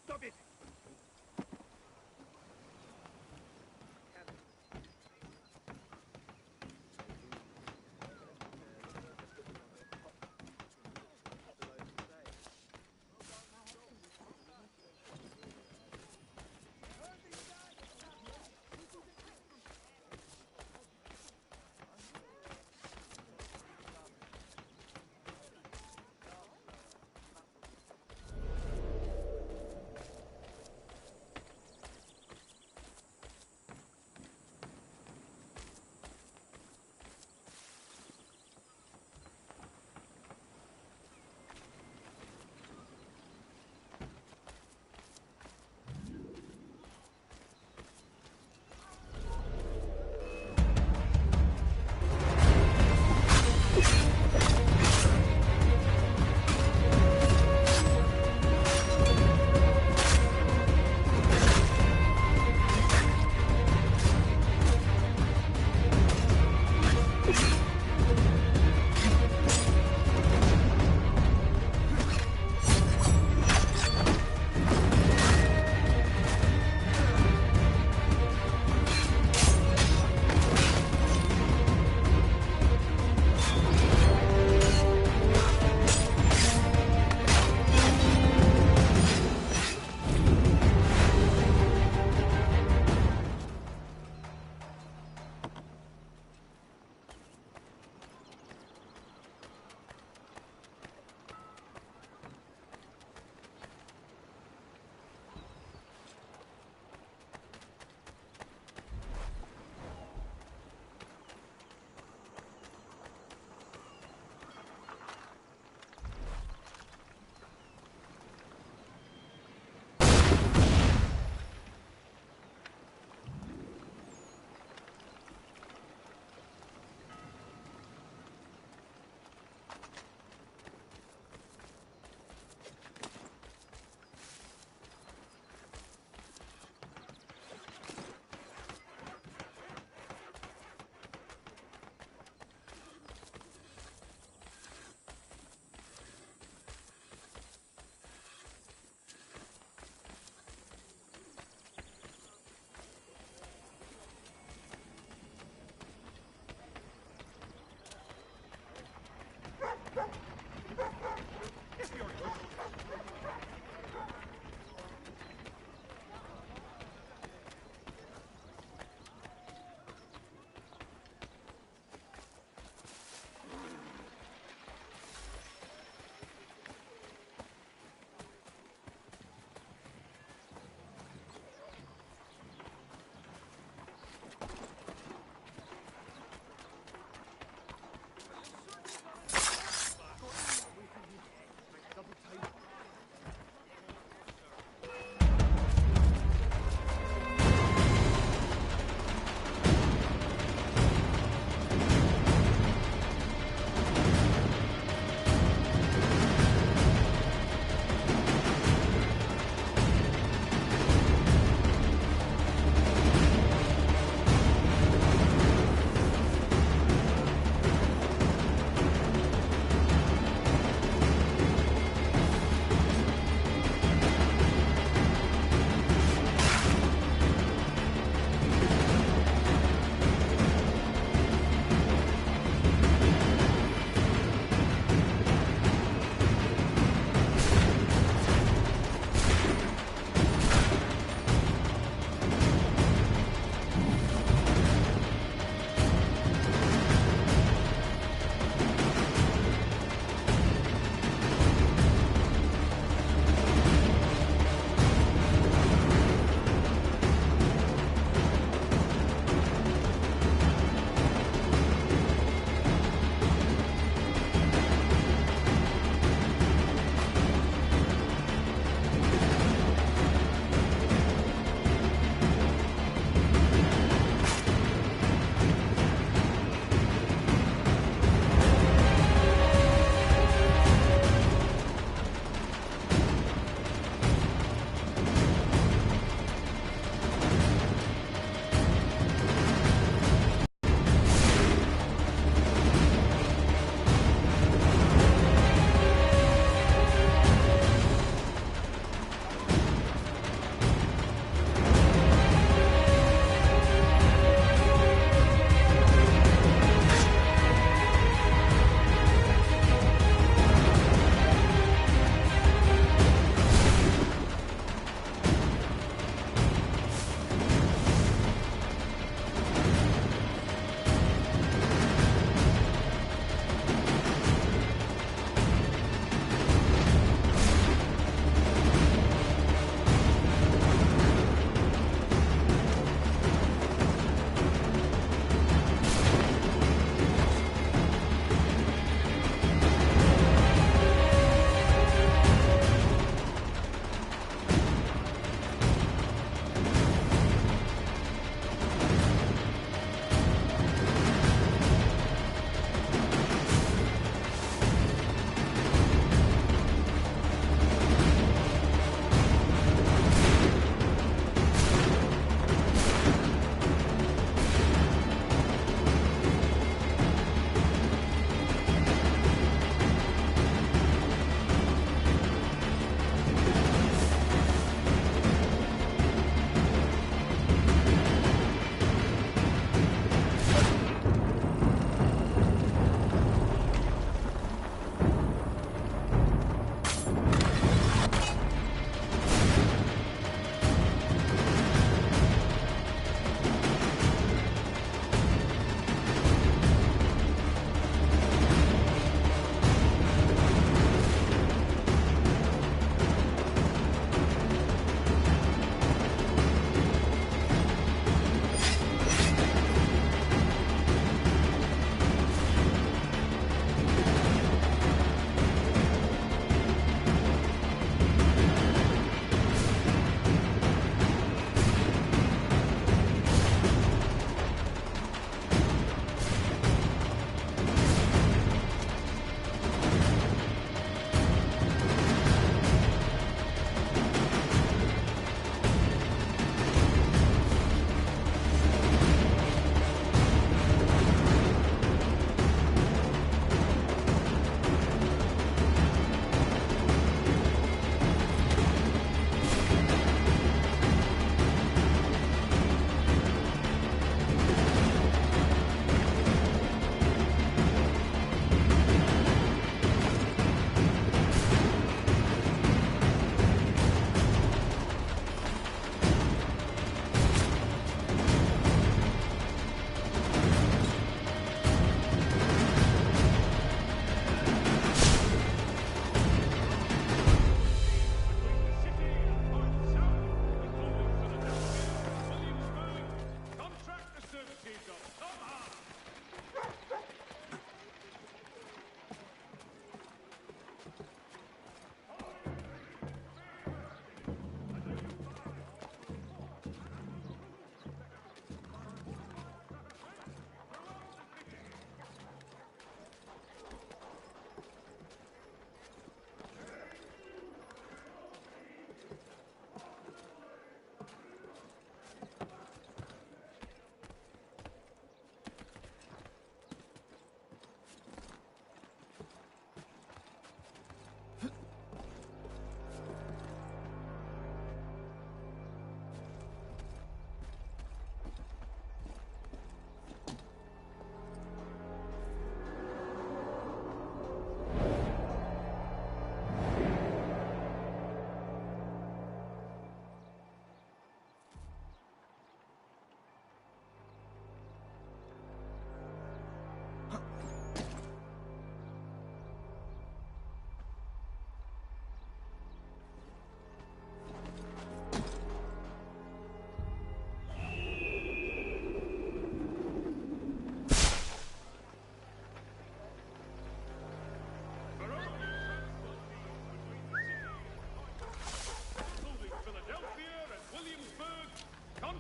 Stop it!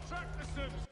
Track the service.